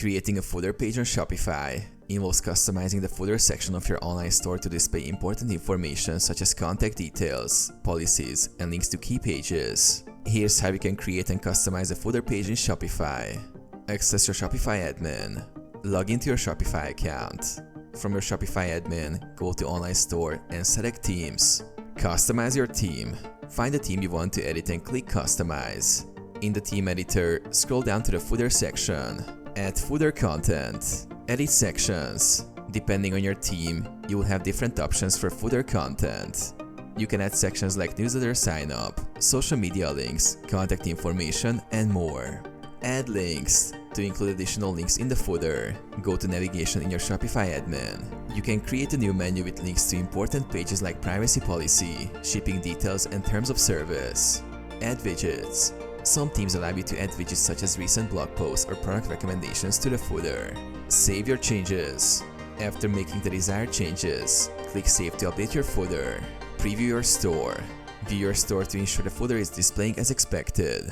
Creating a footer page on Shopify involves customizing the footer section of your online store to display important information such as contact details, policies, and links to key pages. Here's how you can create and customize a footer page in Shopify. Access your Shopify admin. Log into your Shopify account. From your Shopify admin, go to Online Store and select Themes. Customize your theme. Find the theme you want to edit and click Customize. In the theme editor, scroll down to the footer section. Add footer content. Edit sections. Depending on your theme, you will have different options for footer content. You can add sections like newsletter sign up, social media links, contact information, and more. Add links. To include additional links in the footer, go to Navigation in your Shopify admin. You can create a new menu with links to important pages like privacy policy, shipping details, and terms of service. Add widgets. Some themes allow you to add widgets such as recent blog posts or product recommendations to the footer. Save your changes. After making the desired changes, click Save to update your footer. Preview your store. View your store to ensure the footer is displaying as expected.